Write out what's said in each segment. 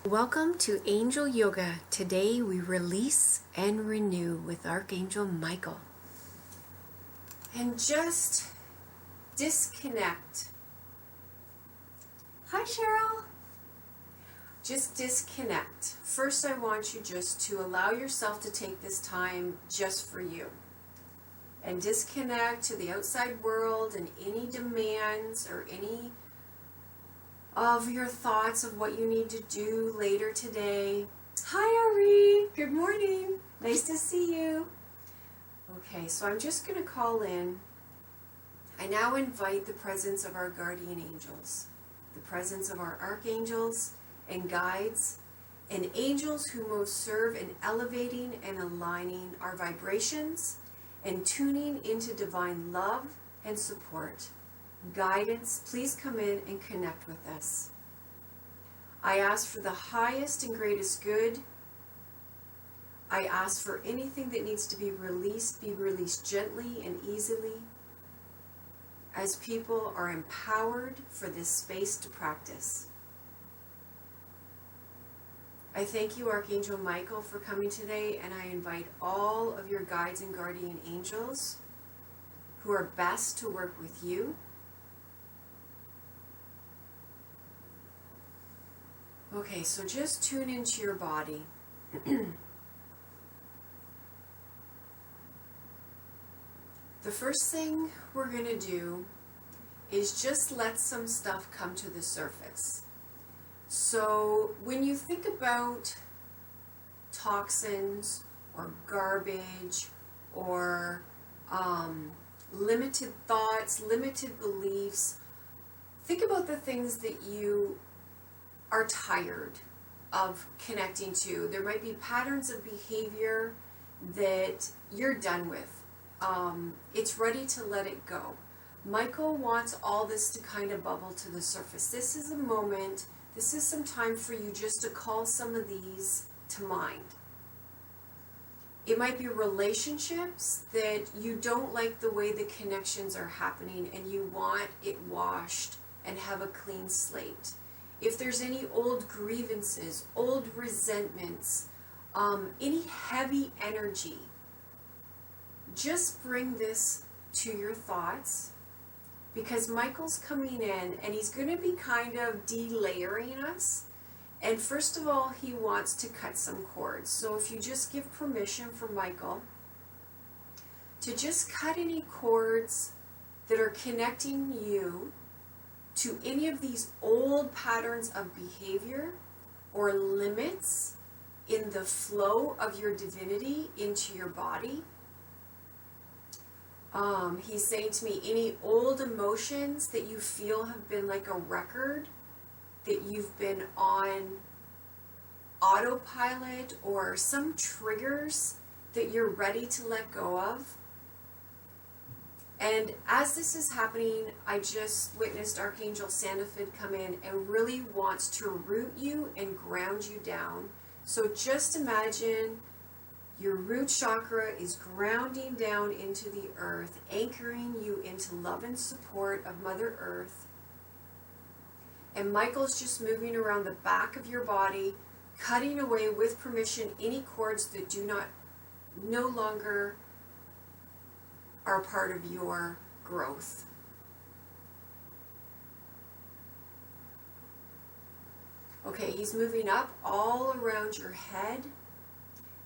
Welcome to Angel Yoga. Today we release and renew with Archangel Michael. And just disconnect. Hi, Cheryl. Just disconnect. First, I want you just to allow yourself to take this time just for you. And disconnect to the outside world and any demands or any of your thoughts of what you need to do later today. Hi, Ari. Good morning. Nice to see you. Okay, so I'm just going to call in. I now invite the presence of our guardian angels, the presence of our archangels and guides, and angels who most serve in elevating and aligning our vibrations and tuning into divine love and support. Guidance, please come in and connect with us. I ask for the highest and greatest good. I ask for anything that needs to be released gently and easily as people are empowered for this space to practice. I thank you, Archangel Michael, for coming today, and I invite all of your guides and guardian angels who are best to work with you. Okay, so just tune into your body. The first thing we're going to do is just let some stuff come to the surface. So when you think about toxins or garbage or limited thoughts, limited beliefs, think about the things that you are tired of connecting to. There might be patterns of behavior that you're done with. It's ready to let it go. Michael wants all this to kind of bubble to the surface. This is a moment, this is some time for you just to call some of these to mind. It might be relationships that you don't like the way the connections are happening and you want it washed and have a clean slate. If there's any old grievances, old resentments, any heavy energy, just bring this to your thoughts, because Michael's coming in and he's going to be kind of delayering us. And first of all, he wants to cut some cords. So if you just give permission for Michael to just cut any cords that are connecting you to any of these old patterns of behavior or limits in the flow of your divinity into your body. He's saying to me, any old emotions that you feel have been like a record, that you've been on autopilot, or some triggers that you're ready to let go of. And as this is happening, I just witnessed Archangel Sandalphon come in and really wants to root you and ground you down. So just imagine your root chakra is grounding down into the earth, anchoring you into love and support of Mother Earth. And Michael's just moving around the back of your body, cutting away with permission any cords that no longer are part of your growth. Okay, he's moving up all around your head,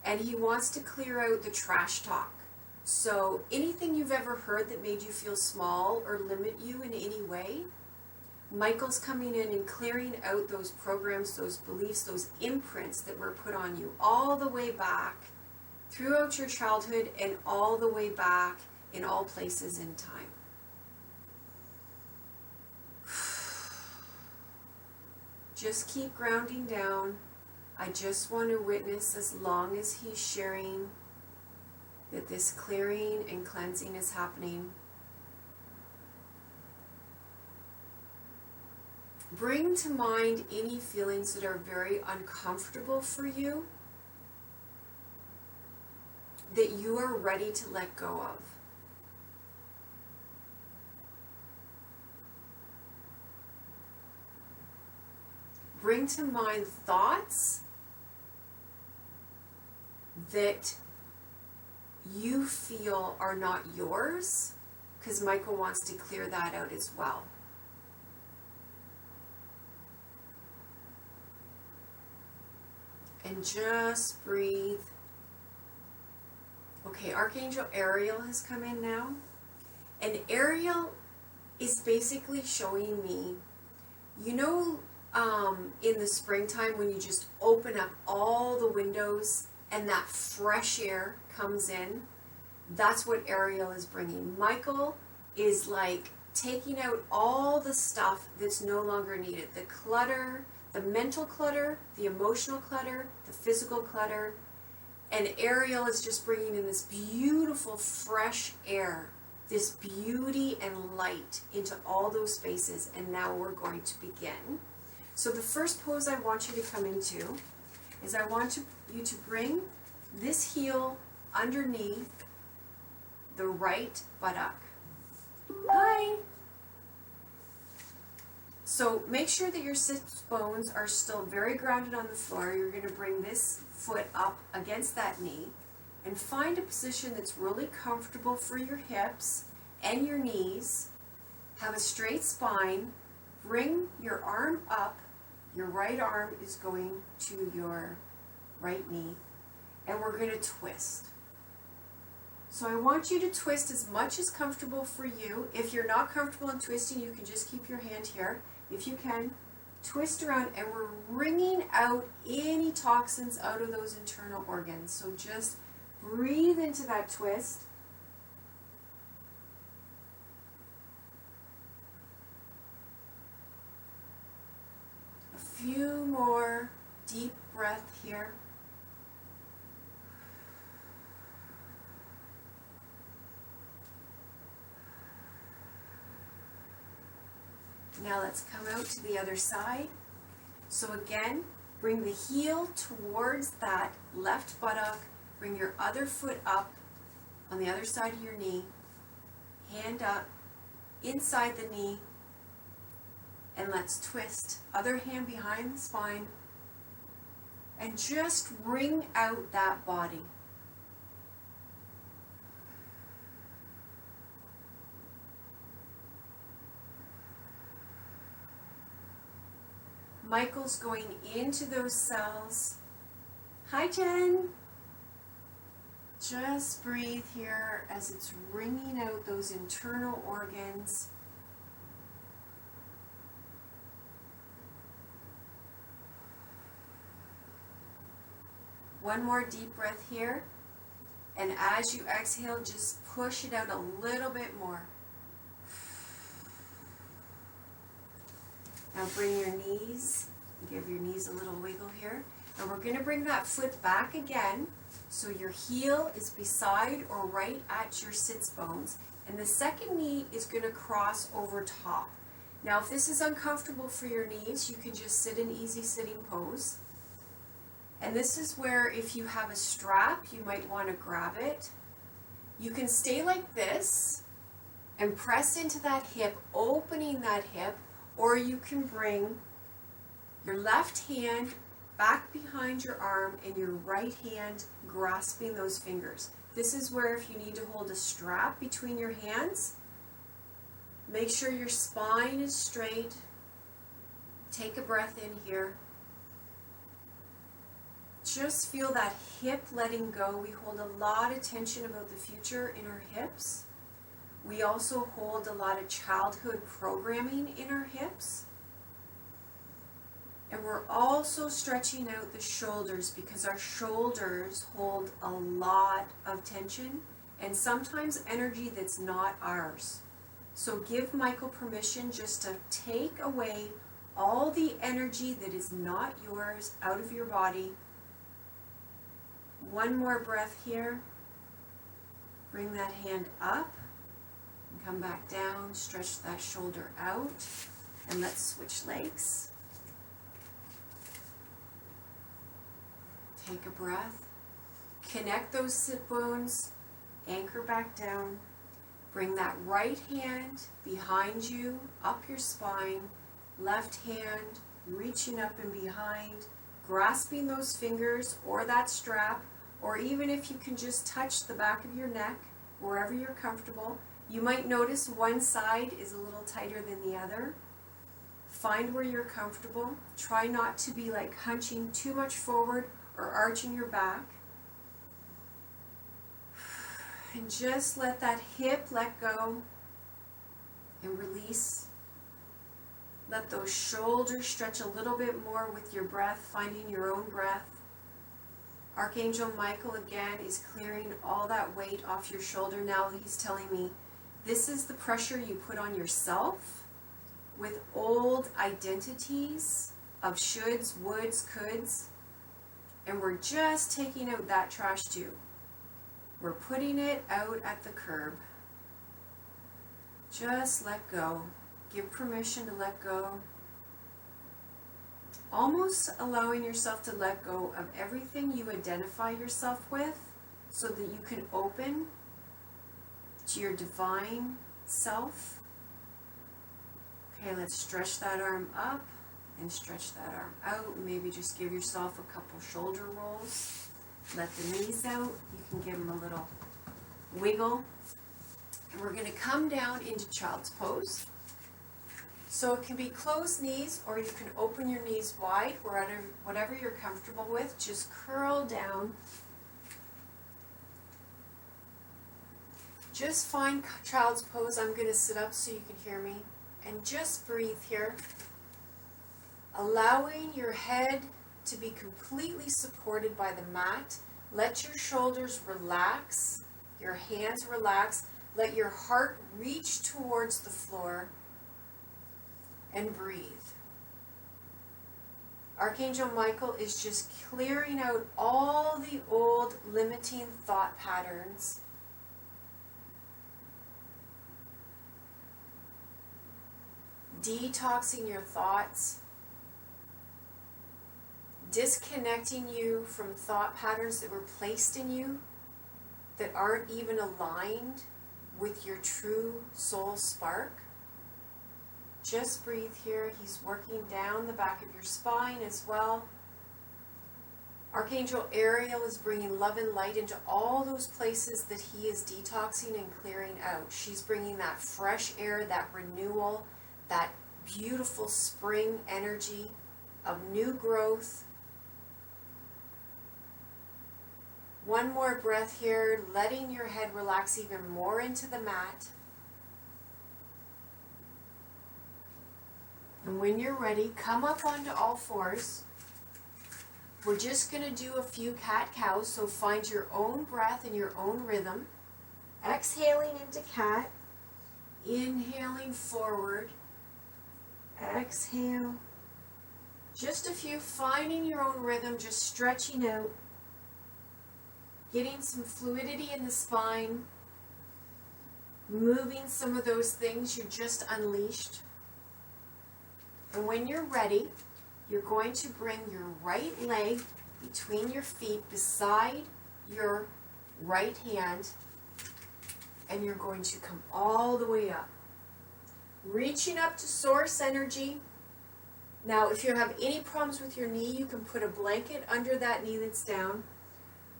and he wants to clear out the trash talk. So anything you've ever heard that made you feel small or limit you in any way, Michael's coming in and clearing out those programs, those beliefs, those imprints that were put on you all the way back throughout your childhood and all the way back in all places in time. Just keep grounding down. I just want to witness, as long as he's sharing, that this clearing and cleansing is happening. Bring to mind any feelings that are very uncomfortable for you, that you are ready to let go of. bring to mind thoughts that you feel are not yours, because Michael wants to clear that out as well. And just breathe. Okay, Archangel Ariel has come in now. And Ariel is basically showing me, you know, in the springtime when you just open up all the windows and that fresh air comes in, that's what Ariel is bringing. Michael is like taking out all the stuff that's no longer needed. The clutter, the mental clutter, the emotional clutter, the physical clutter. And Ariel is just bringing in this beautiful fresh air, this beauty and light into all those spaces. And now we're going to begin. So the first pose I want you to come into is I want you to bring this heel underneath the right buttock. Hi! So make sure that your sits bones are still very grounded on the floor. You're going to bring this foot up against that knee and find a position that's really comfortable for your hips and your knees. Have a straight spine. Bring your arm up. Your right arm is going to your right knee. And we're going to twist. So I want you to twist as much as comfortable for you. If you're not comfortable in twisting, you can just keep your hand here. If you can, twist around, and we're wringing out any toxins out of those internal organs. So just breathe into that twist. A few more deep breath here. Now let's come out to the other side. So again, bring the heel towards that left buttock. Bring your other foot up on the other side of your knee. Hand up inside the knee. And let's twist. Other hand behind the spine. And just wring out that body. Michael's going into those cells. Hi, Jen. Just breathe here as it's wringing out those internal organs. One more deep breath here. And as you exhale, just push it out a little bit more. Now bring your knees, give your knees a little wiggle here. And we're going to bring that foot back again. So your heel is beside or right at your sits bones. And the second knee is going to cross over top. Now if this is uncomfortable for your knees, you can just sit in easy sitting pose. And this is where if you have a strap, you might want to grab it. You can stay like this and press into that hip, opening that hip. Or you can bring your left hand back behind your arm and your right hand grasping those fingers. This is where if you need to hold a strap between your hands, make sure your spine is straight. Take a breath in here. Just feel that hip letting go. We hold a lot of tension about the future in our hips. We also hold a lot of childhood programming in our hips. And we're also stretching out the shoulders because our shoulders hold a lot of tension and sometimes energy that's not ours. So give Michael permission just to take away all the energy that is not yours out of your body. One more breath here. Bring that hand up. Come back down, stretch that shoulder out, and let's switch legs. Take a breath. Connect those sit bones, anchor back down. Bring that right hand behind you, up your spine, left hand reaching up and behind, grasping those fingers or that strap, or even if you can just touch the back of your neck, wherever you're comfortable. You might notice one side is a little tighter than the other. Find where you're comfortable. Try not to be like hunching too much forward or arching your back. And just let that hip let go and release. Let those shoulders stretch a little bit more with your breath, finding your own breath. Archangel Michael again is clearing all that weight off your shoulder. Now he's telling me, this is the pressure you put on yourself with old identities of shoulds, woulds, coulds. And we're just taking out that trash too. We're putting it out at the curb. Just let go. Give permission to let go. Almost allowing yourself to let go of everything you identify yourself with so that you can open to your divine self. Okay, let's stretch that arm up and stretch that arm out. Maybe just give yourself a couple shoulder rolls. Let the knees out. You can give them a little wiggle. And we're going to come down into child's pose. So it can be closed knees, or you can open your knees wide, whatever you're comfortable with. Just curl down. Just find child's pose. I'm going to sit up so you can hear me. And just breathe here. Allowing your head to be completely supported by the mat. Let your shoulders relax. Your hands relax. Let your heart reach towards the floor. And breathe. Archangel Michael is just clearing out all the old limiting thought patterns. Detoxing your thoughts. Disconnecting you from thought patterns that were placed in you that aren't even aligned with your true soul spark. Just breathe here. He's working down the back of your spine as well. Archangel Ariel is bringing love and light into all those places that he is detoxing and clearing out. She's bringing that fresh air, that renewal, that beautiful spring energy of new growth. One more breath here, letting your head relax even more into the mat. And when you're ready, come up onto all fours. We're just going to do a few cat-cows, so find your own breath and your own rhythm. Exhaling into cat. Inhaling forward. Exhale. Just a few, finding your own rhythm, just stretching out. Getting some fluidity in the spine. Moving some of those things you just unleashed. And when you're ready, you're going to bring your right leg between your feet beside your right hand, and you're going to come all the way up. Reaching up to source energy. Now, if you have any problems with your knee, you can put a blanket under that knee that's down.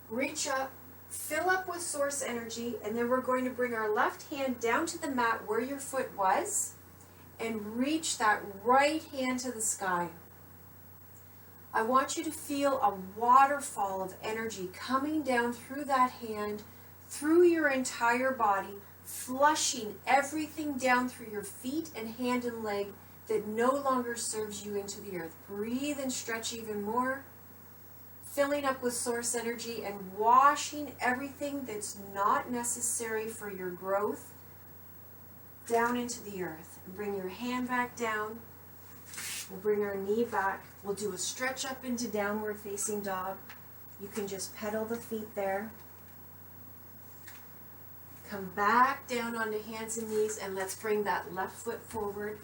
Reach up, fill up with source energy, and then we're going to bring our left hand down to the mat where your foot was, and reach that right hand to the sky. I want you to feel a waterfall of energy coming down through that hand, through your entire body, flushing everything down through your feet and hand and leg that no longer serves you into the earth. Breathe and stretch even more, filling up with source energy and washing everything that's not necessary for your growth down into the earth. And bring your hand back down. We'll bring our knee back. We'll do a stretch up into downward facing dog. You can just pedal the feet there. Come back down onto hands and knees, and let's bring that left foot forward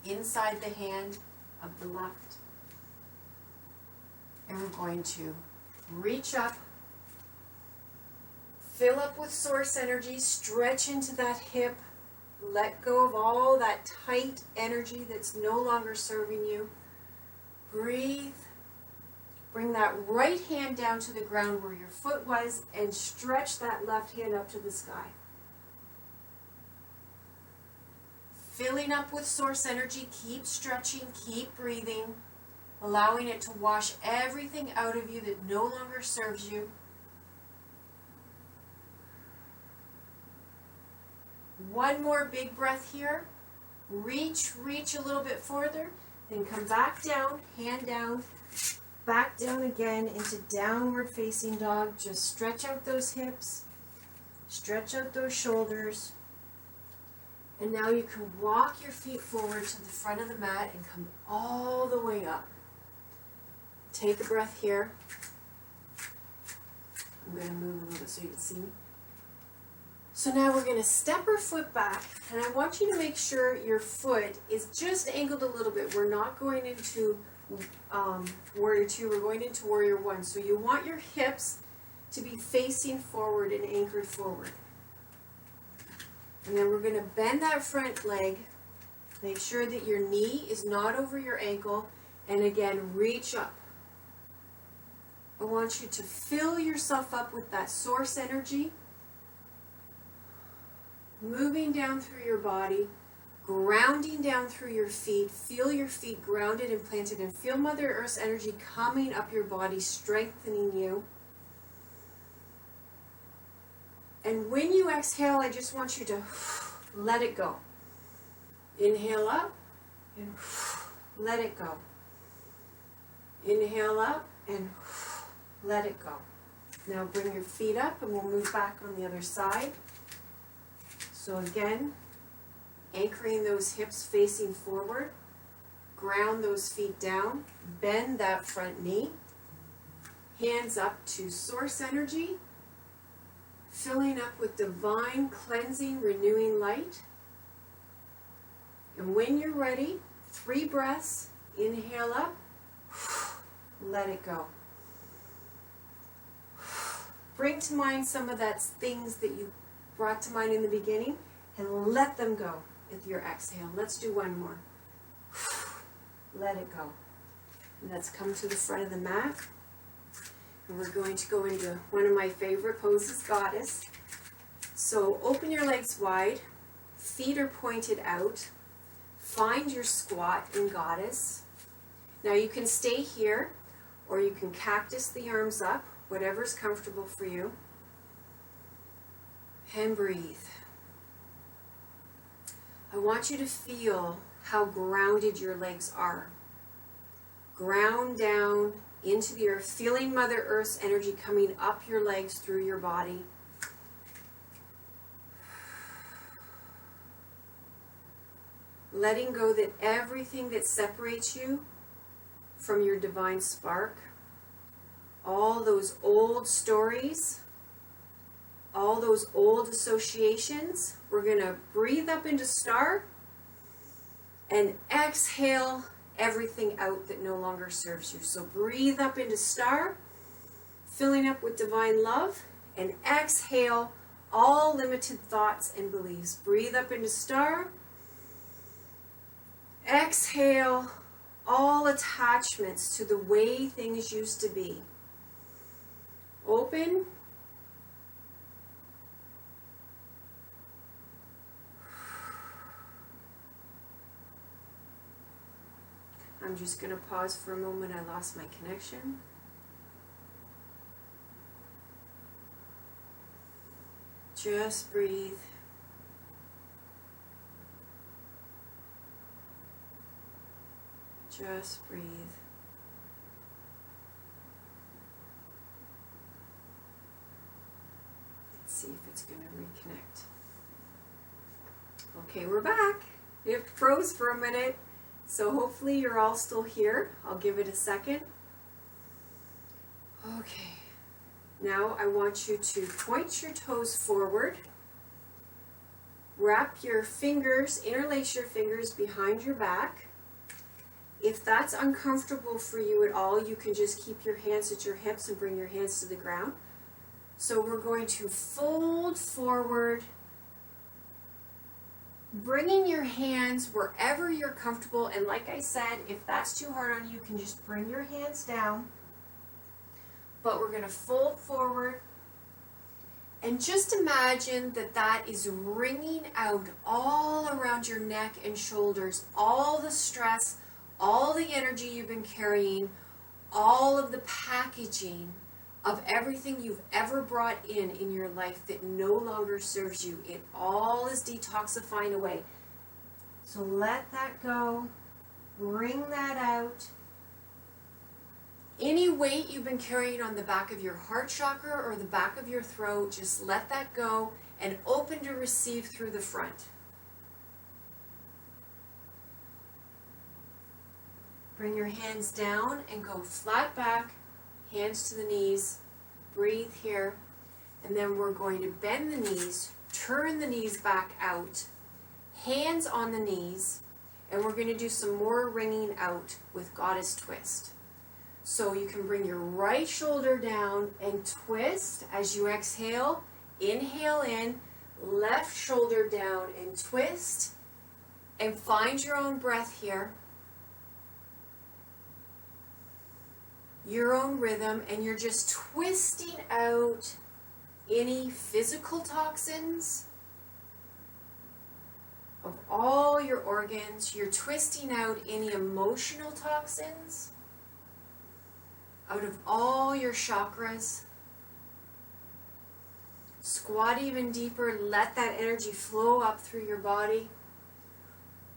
inside the hand of the left. And we're going to reach up, fill up with source energy, stretch into that hip. Let go of all that tight energy that's no longer serving you. Breathe. Bring that right hand down to the ground where your foot was and stretch that left hand up to the sky. Filling up with source energy, keep stretching, keep breathing, allowing it to wash everything out of you that no longer serves you. One more big breath here. Reach a little bit further, then come back down, hand down, back down again into downward facing dog. Just stretch out those hips, stretch out those shoulders. And now you can walk your feet forward to the front of the mat and come all the way up. Take a breath here. I'm going to move a little bit so you can see me. So now we're going to step our foot back, and I want you to make sure your foot is just angled a little bit. We're not going into Warrior 2, we're going into Warrior 1. So you want your hips to be facing forward and anchored forward. And then we're going to bend that front leg. Make sure that your knee is not over your ankle. And again, reach up. I want you to fill yourself up with that source energy. Moving down through your body. Grounding down through your feet. Feel your feet grounded and planted. And feel Mother Earth's energy coming up your body, strengthening you. And when you exhale, I just want you to let it go. Inhale up and let it go. Inhale up and let it go. Now bring your feet up and we'll move back on the other side. So again, anchoring those hips facing forward. Ground those feet down. Bend that front knee. Hands up to source energy. Filling up with divine, cleansing, renewing light. And when you're ready, 3 breaths. Inhale up. Let it go. Bring to mind some of that things that you brought to mind in the beginning and let them go with your exhale. Let's do one more. Let it go. And let's come to the front of the mat. And we're going to go into one of my favorite poses, Goddess. So open your legs wide, feet are pointed out. Find your squat in Goddess. Now you can stay here, or you can cactus the arms up, whatever's comfortable for you. And breathe. I want you to feel how grounded your legs are. Ground down into the earth, feeling Mother Earth's energy coming up your legs through your body. Letting go that everything that separates you from your divine spark, all those old stories, all those old associations, we're going to breathe up into star and exhale everything out that no longer serves you. So breathe up into star, filling up with divine love, and exhale all limited thoughts and beliefs. Breathe up into star, exhale all attachments to the way things used to be. Open. I'm just going to pause for a moment. I lost my connection. Just breathe. Just breathe. Let's see if it's going to reconnect. Okay, we're back. It froze for a minute. So hopefully you're all still here. I'll give it a second. Okay. Now I want you to point your toes forward. Wrap your fingers, interlace your fingers behind your back. If that's uncomfortable for you at all, you can just keep your hands at your hips and bring your hands to the ground. So we're going to fold forward Bringing your hands wherever you're comfortable, and like I said, if that's too hard on you, you can just bring your hands down. But we're going to fold forward, and just imagine that that is wringing out all around your neck and shoulders, all the stress, all the energy you've been carrying, all of the packaging of everything you've ever brought in your life that no longer serves you. It all is detoxifying away. So let that go. Bring that out. Any weight you've been carrying on the back of your heart chakra or the back of your throat, just let that go and open to receive through the front. Bring your hands down and go flat back. Hands to the knees, breathe here, and then we're going to bend the knees, turn the knees back out, hands on the knees, and we're going to do some more wringing out with Goddess Twist. So you can bring your right shoulder down and twist as you exhale, inhale in, left shoulder down and twist, and find your own breath here. Your own rhythm, and you're just twisting out any physical toxins of all your organs. You're twisting out any emotional toxins out of all your chakras. Squat even deeper, let that energy flow up through your body.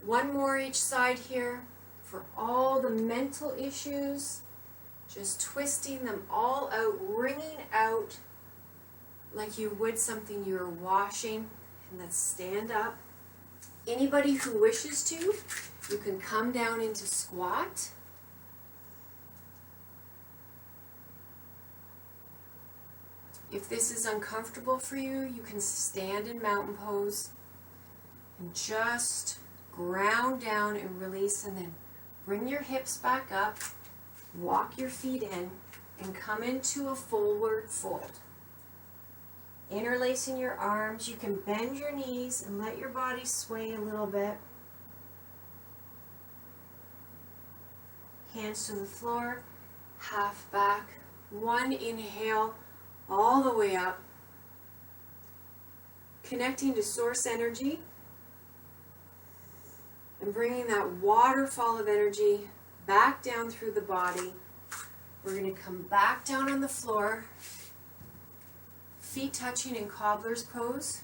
One more each side here for all the mental issues. Just twisting them all out, wringing out like you would something you're washing. And let's stand up. Anybody who wishes to, you can come down into squat. If this is uncomfortable for you, you can stand in mountain pose and just ground down and release, and then bring your hips back up. Walk your feet in and come into a forward fold. Interlacing your arms, you can bend your knees and let your body sway a little bit. Hands to the floor, half back. One inhale all the way up. Connecting to source energy and bringing that waterfall of energy back down through the body. We're going to come back down on the floor, feet touching in cobbler's pose.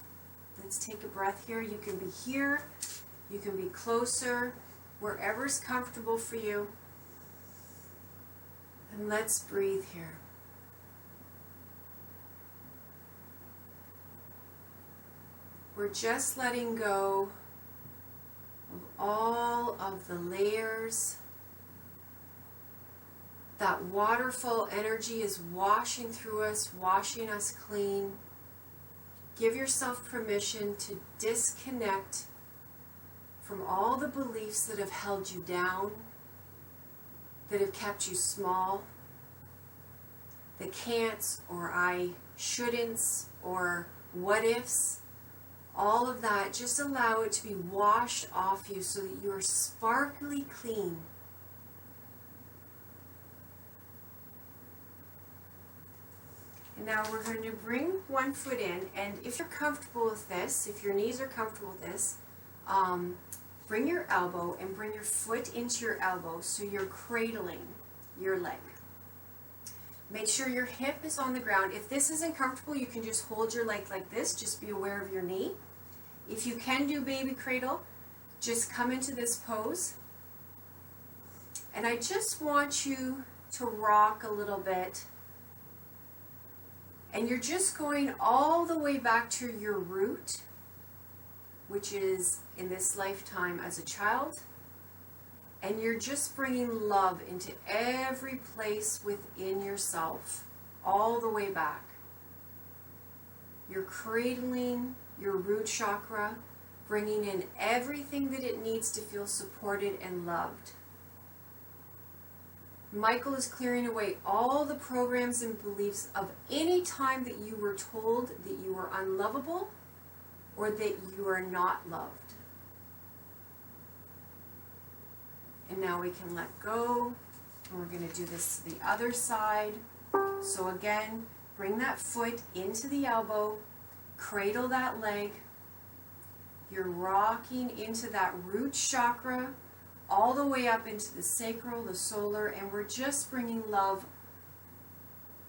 Let's take a breath here. You can be here, you can be closer, wherever's comfortable for you. And let's breathe here. We're just letting go of all of the layers. That waterfall energy is washing through us, washing us clean. Give yourself permission to disconnect from all the beliefs that have held you down, that have kept you small, the can'ts or I shouldn'ts or what ifs. All of that, just allow it to be washed off you so that you are sparkly clean. And now we're going to bring one foot in, and if you're comfortable with this, if your knees are comfortable with this, bring your elbow and bring your foot into your elbow so you're cradling your leg. Make sure your hip is on the ground. If this isn't comfortable, you can just hold your leg like this. Just be aware of your knee. If you can do baby cradle, just come into this pose. And I just want you to rock a little bit. And you're just going all the way back to your root, which is in this lifetime as a child. And you're just bringing love into every place within yourself, all the way back. You're cradling your root chakra, bringing in everything that it needs to feel supported and loved. Michael is clearing away all the programs and beliefs of any time that you were told that you were unlovable or that you are not loved. And now we can let go. And we're going to do this to the other side. So again, bring that foot into the elbow, cradle that leg. You're rocking into that root chakra, all the way up into the sacral, the solar, and we're just bringing love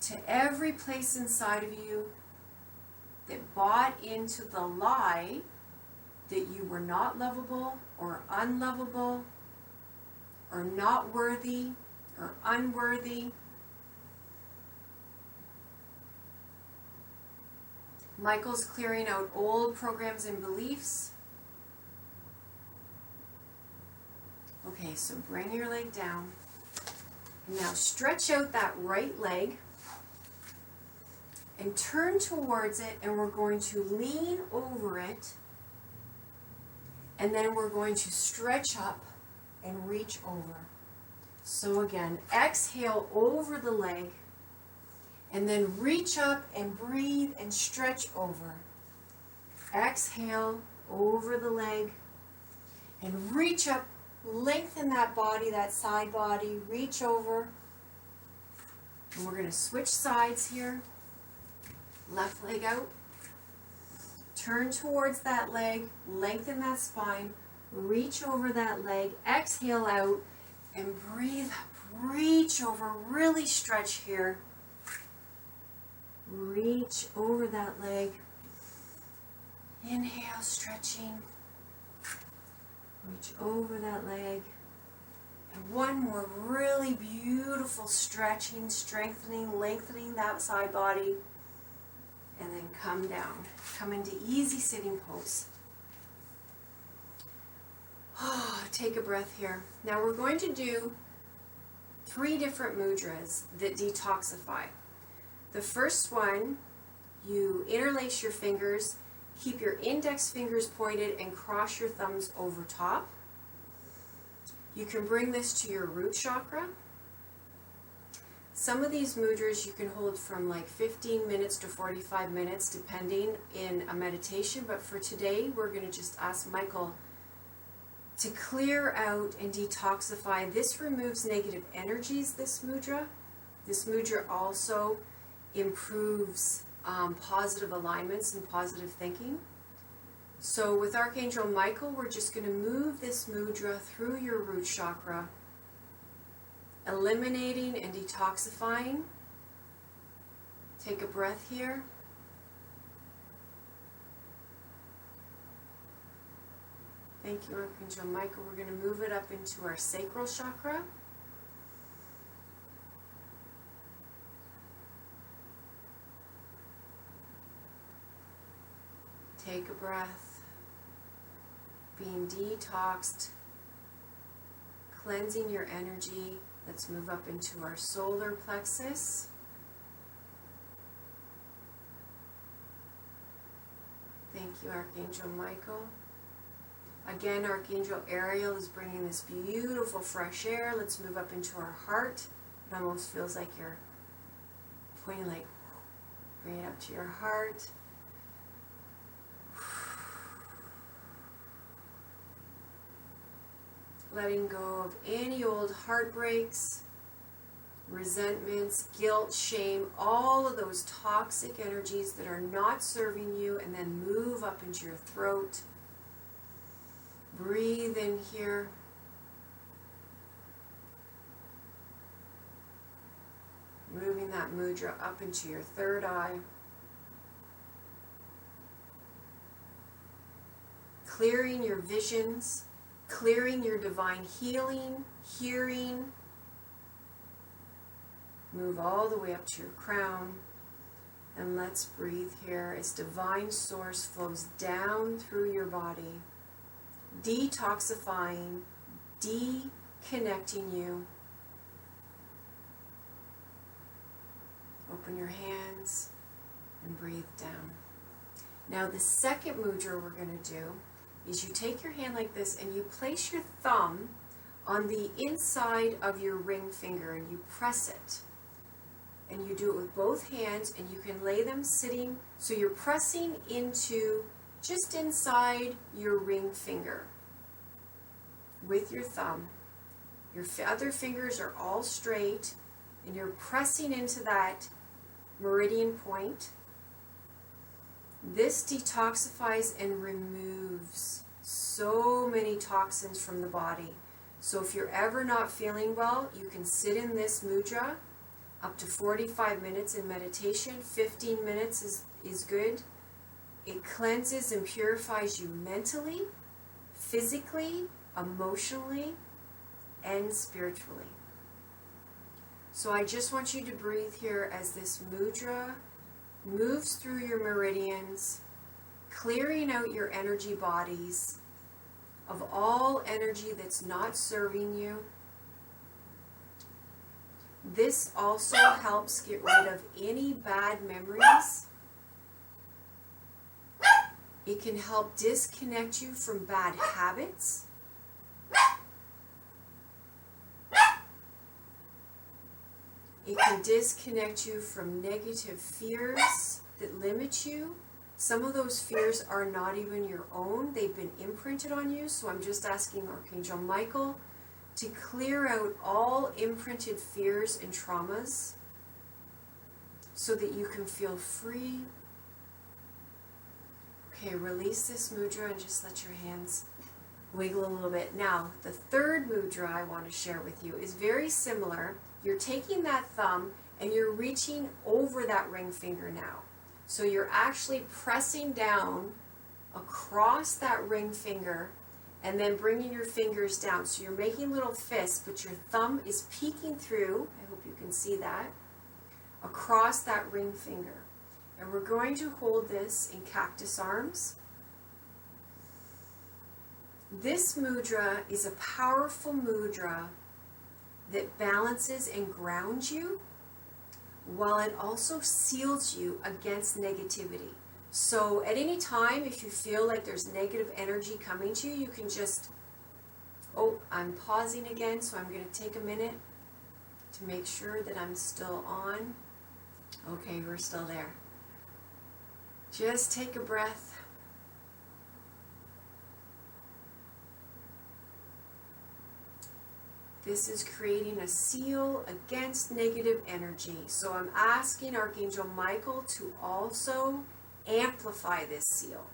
to every place inside of you that bought into the lie that you were not lovable or unlovable or not worthy or unworthy. Michael's clearing out old programs and beliefs. Okay, so bring your leg down. And now stretch out that right leg and turn towards it, and we're going to lean over it, and then we're going to stretch up and reach over. So again, exhale over the leg, and then reach up and breathe and stretch over. Exhale over the leg and reach up, lengthen that body, that side body, reach over. And we're going to switch sides here. Left leg out. Turn towards that leg, lengthen that spine, reach over that leg, exhale out and breathe up, reach over, really stretch here. Reach over that leg. Inhale, stretching. Reach over that leg. And one more really beautiful stretching, strengthening, lengthening that side body. And then come down. Come into easy sitting pose. Oh, take a breath here. Now we're going to do 3 different mudras that detoxify. The first one, you interlace your fingers, keep your index fingers pointed and cross your thumbs over top. You can bring this to your root chakra. Some of these mudras you can hold from like 15 minutes to 45 minutes depending in a meditation, but for today we're going to just ask Michael to clear out and detoxify. This removes negative energies, this mudra. This mudra also improves positive alignments and positive thinking. So with Archangel Michael, we're just going to move this mudra through your root chakra, eliminating and detoxifying. Take a breath here. Thank you, Archangel Michael. We're going to move it up into our sacral chakra. Take a breath, being detoxed, cleansing your energy. Let's move up into our solar plexus. Thank you, Archangel Michael. Again, Archangel Ariel is bringing this beautiful fresh air. Let's move up into our heart. It almost feels like you're pointing, like, bring it up to your heart. Letting go of any old heartbreaks, resentments, guilt, shame, all of those toxic energies that are not serving you, and then move up into your throat. Breathe in here. Moving that mudra up into your third eye. Clearing your visions. Clearing your divine healing, hearing. Move all the way up to your crown. And let's breathe here as divine source flows down through your body, detoxifying, deconnecting you. Open your hands and breathe down. Now the second mudra we're going to do is you take your hand like this and you place your thumb on the inside of your ring finger and you press it. And you do it with both hands, and you can lay them sitting, so you're pressing into just inside your ring finger with your thumb. Your other fingers are all straight, and you're pressing into that meridian point. This detoxifies and removes so many toxins from the body. So if you're ever not feeling well, you can sit in this mudra up to 45 minutes in meditation. 15 minutes is good. It cleanses and purifies you mentally, physically, emotionally, and spiritually. So I just want you to breathe here as this mudra moves through your meridians, clearing out your energy bodies of all energy that's not serving you. This also helps get rid of any bad memories. It can help disconnect you from bad habits. It can disconnect you from negative fears that limit you. Some of those fears are not even your own. They've been imprinted on you. So I'm just asking Archangel Michael to clear out all imprinted fears and traumas so that you can feel free. Okay, release this mudra and just let your hands wiggle a little bit. Now, the third mudra I want to share with you is very similar. You're taking that thumb and you're reaching over that ring finger now. So you're actually pressing down across that ring finger and then bringing your fingers down. So you're making little fists, but your thumb is peeking through, I hope you can see that, across that ring finger. And we're going to hold this in cactus arms. This mudra is a powerful mudra that balances and grounds you, while it also seals you against negativity. So at any time, if you feel like there's negative energy coming to you, you can just, I'm pausing again, so I'm going to take a minute to make sure that I'm still on. Okay, we're still there. Just take a breath. This is creating a seal against negative energy. So I'm asking Archangel Michael to also amplify this seal.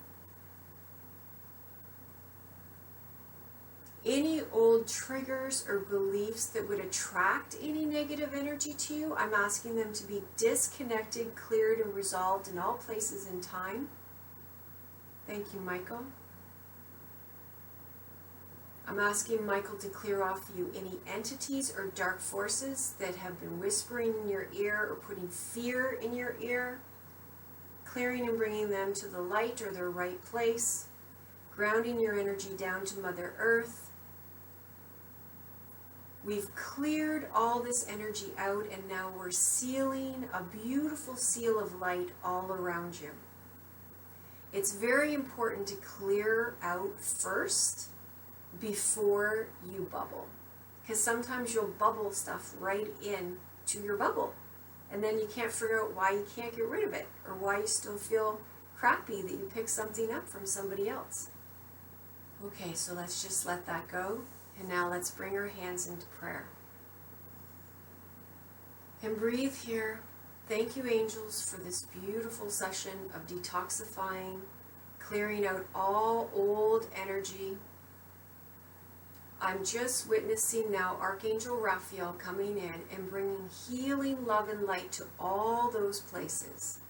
Any old triggers or beliefs that would attract any negative energy to you, I'm asking them to be disconnected, cleared, and resolved in all places and time. Thank you, Michael. I'm asking Michael to clear off you any entities or dark forces that have been whispering in your ear or putting fear in your ear, clearing and bringing them to the light or their right place, grounding your energy down to Mother Earth. We've cleared all this energy out, and now we're sealing a beautiful seal of light all around you. It's very important to clear out first before you bubble, because sometimes you'll bubble stuff right in to your bubble, and then you can't figure out why you can't get rid of it, or why you still feel crappy that you picked something up from somebody else. Okay, so let's just let that go, and now let's bring our hands into prayer and breathe here. Thank you, angels, for this beautiful session of detoxifying, clearing out all old energy. I'm just witnessing now Archangel Raphael coming in and bringing healing, love, and light to all those places.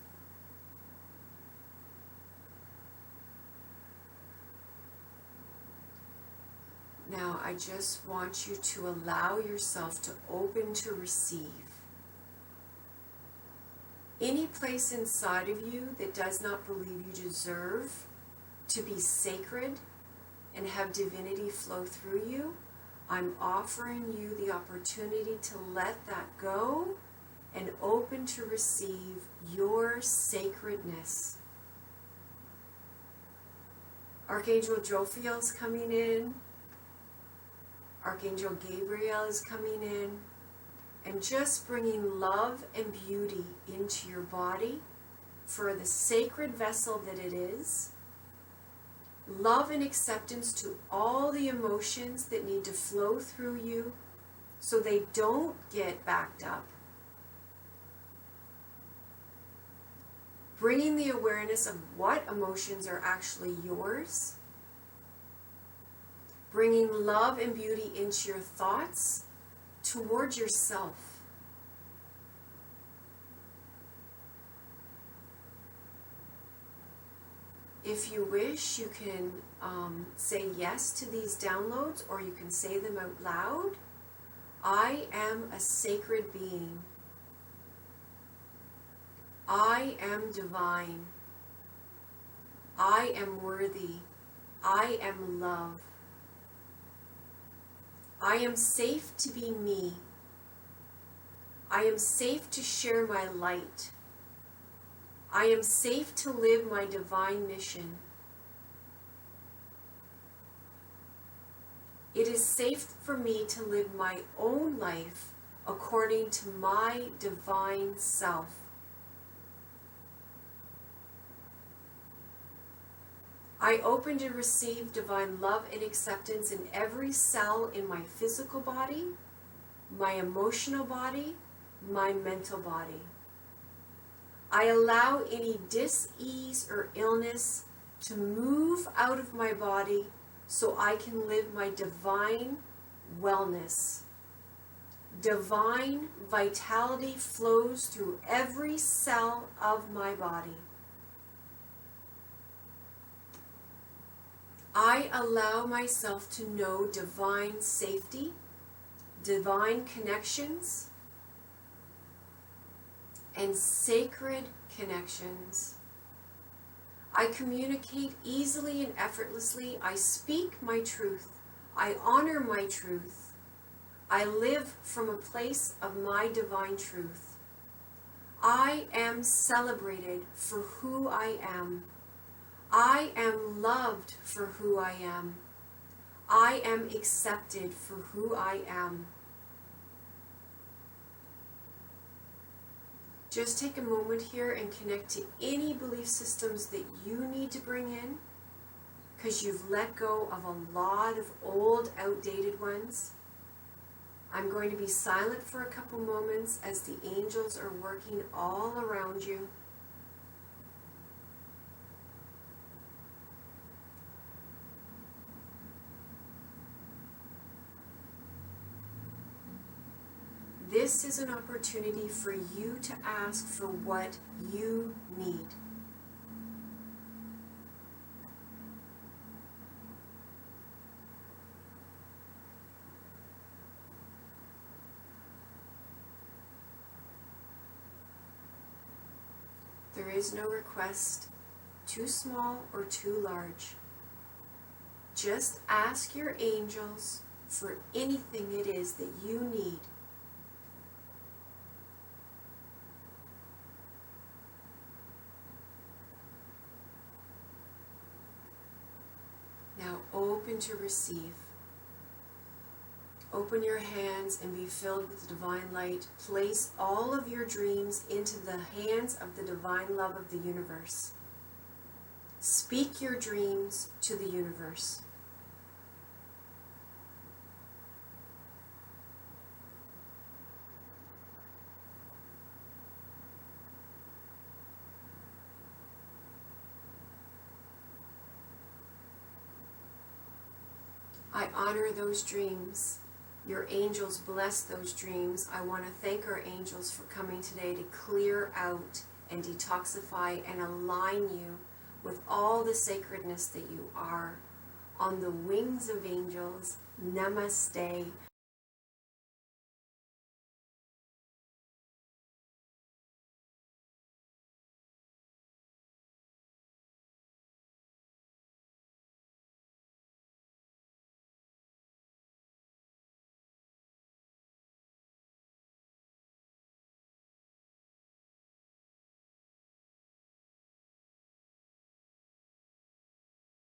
Now I just want you to allow yourself to open to receive. Any place inside of you that does not believe you deserve to be sacred and have divinity flow through you, I'm offering you the opportunity to let that go and open to receive your sacredness. Archangel Jophiel is coming in. Archangel Gabriel is coming in. And just bringing love and beauty into your body for the sacred vessel that it is. Love and acceptance to all the emotions that need to flow through you so they don't get backed up. Bringing the awareness of what emotions are actually yours. Bringing love and beauty into your thoughts towards yourself. If you wish, you can say yes to these downloads, or you can say them out loud. I am a sacred being. I am divine. I am worthy. I am love. I am safe to be me. I am safe to share my light. I am safe to live my divine mission. It is safe for me to live my own life according to my divine self. I open to receive divine love and acceptance in every cell in my physical body, my emotional body, my mental body. I allow any dis-ease or illness to move out of my body so I can live my divine wellness. Divine vitality flows through every cell of my body. I allow myself to know divine safety, divine connections, and sacred connections. I communicate easily and effortlessly. I speak my truth. I honor my truth. I live from a place of my divine truth. I am celebrated for who I am. I am loved for who I am. I am accepted for who I am. Just take a moment here and connect to any belief systems that you need to bring in, because you've let go of a lot of old, outdated ones. I'm going to be silent for a couple moments as the angels are working all around you. This is an opportunity for you to ask for what you need. There is no request too small or too large. Just ask your angels for anything it is that you need. Now open to receive. Open your hands and be filled with divine light. Place all of your dreams into the hands of the divine love of the universe. Speak your dreams to the universe. I honor those dreams. Your angels bless those dreams. I want to thank our angels for coming today to clear out and detoxify and align you with all the sacredness that you are. On the wings of angels, Namaste.